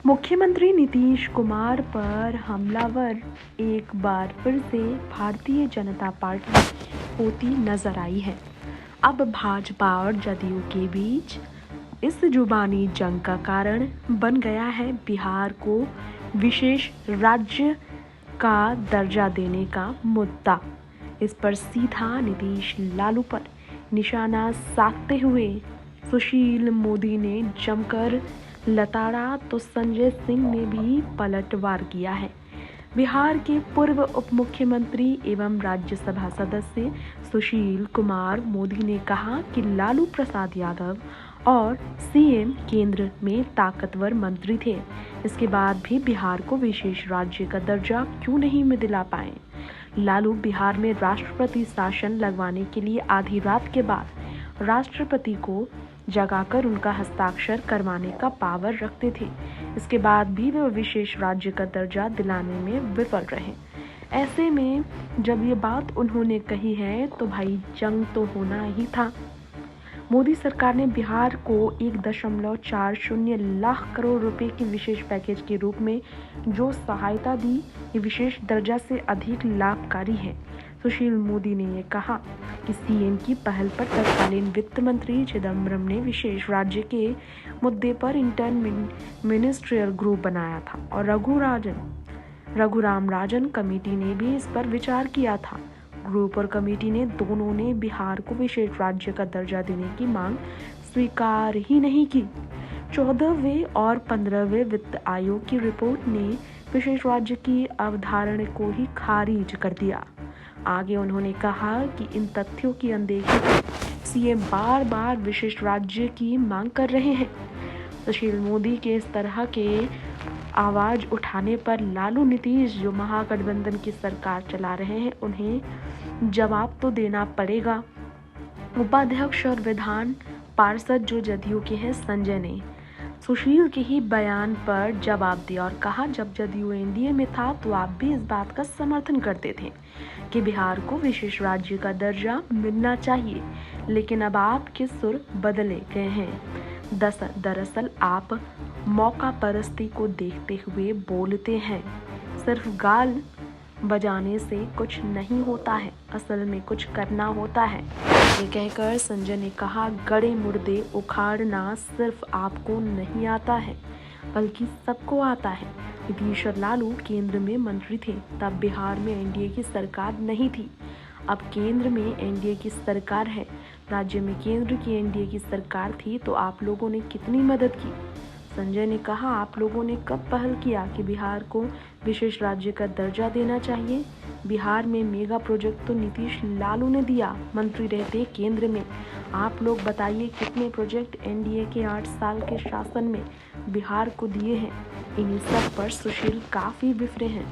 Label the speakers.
Speaker 1: मुख्यमंत्री नीतीश कुमार पर हमलावर एक बार फिर से भारतीय जनता पार्टी होती नजर आई है। अब भाजपा और जदयू के बीच इस जुबानी जंग का कारण बन गया है बिहार को विशेष राज्य का दर्जा देने का मुद्दा। इस पर सीधा नीतीश लालू पर निशाना साधते हुए सुशील मोदी ने जमकर लताड़ा तो संजय सिंह ने भी पलटवार किया है। बिहार के पूर्व उप मुख्यमंत्री एवं राज्यसभा सदस्य सुशील कुमार मोदी ने कहा कि लालू प्रसाद यादव और सीएम केंद्र में ताकतवर मंत्री थे, इसके बाद भी बिहार को विशेष राज्य का दर्जा क्यों नहीं दिला पाए। लालू बिहार में राष्ट्रपति शासन लगवाने के लिए आधी रात के बाद राष्ट्रपति को जगाकर उनका हस्ताक्षर करवाने का पावर रखते थे। इसके बाद भी वे विशेष राज्य का दर्जा दिलाने में विफल रहे। ऐसे में जब ये बात उन्होंने कही है तो भाई जंग तो होना ही था। मोदी सरकार ने बिहार को 1.40 लाख करोड़ रुपए के विशेष पैकेज के रूप में जो सहायता दी, ये विशेष दर्जा से अधिक लाभकारी है। सुशील मोदी ने ये कहा कि सीएम की पहल पर तत्कालीन वित्त मंत्री चिदम्बरम ने विशेष राज्य के मुद्दे पर इंटर मिनिस्ट्रियल ग्रुप बनाया था और रघुराम राजन कमेटी ने भी इस पर विचार किया था। ग्रुप और कमेटी ने दोनों ने बिहार को विशेष राज्य का दर्जा देने की मांग स्वीकार ही नहीं की। 14वें और 15वें वित्त आयोग की रिपोर्ट ने विशेष राज्य की अवधारणा को ही खारिज कर दिया। आगे उन्होंने कहा कि इन तथ्यों की अनदेखी कर सीएम बार बार विशेष राज्य की मांग कर रहे हैं। सुशील मोदी के इस तरह के आवाज उठाने पर लालू नीतीश जो महागठबंधन की सरकार चला रहे हैं, उन्हें जवाब तो देना पड़ेगा। उपाध्यक्ष और विधान पार्षद जो जदयू के हैं संजय ने सुशील के ही बयान पर जवाब दिया और कहा, जब जदयू एनडीए में था तो आप भी इस बात का समर्थन करते थे कि बिहार को विशेष राज्य का दर्जा मिलना चाहिए, लेकिन अब आपके सुर बदले गए हैं। दरअसल आप मौका परस्ती को देखते हुए बोलते हैं। सिर्फ गाल बजाने से कुछ नहीं होता है, असल में कुछ करना होता है। ये कहकर संजय ने कहा, गड़े मुर्दे उखाड़ना सिर्फ आपको नहीं आता है बल्कि सबको आता है। नीतीश और लालू केंद्र में मंत्री थे, तब बिहार में एनडीए की सरकार नहीं थी। अब केंद्र में एनडीए की सरकार है। राज्य में केंद्र की एनडीए की सरकार थी तो आप लोगों ने कितनी मदद की। संजय ने कहा, आप लोगों ने कब पहल किया कि बिहार को विशेष राज्य का दर्जा देना चाहिए। बिहार में मेगा प्रोजेक्ट तो नीतीश लालू ने दिया मंत्री रहते केंद्र में। आप लोग बताइए कितने प्रोजेक्ट एनडीए के 8 साल के शासन में बिहार को दिए हैं। इन्हीं सब पर सुशील काफी बिफरे हैं।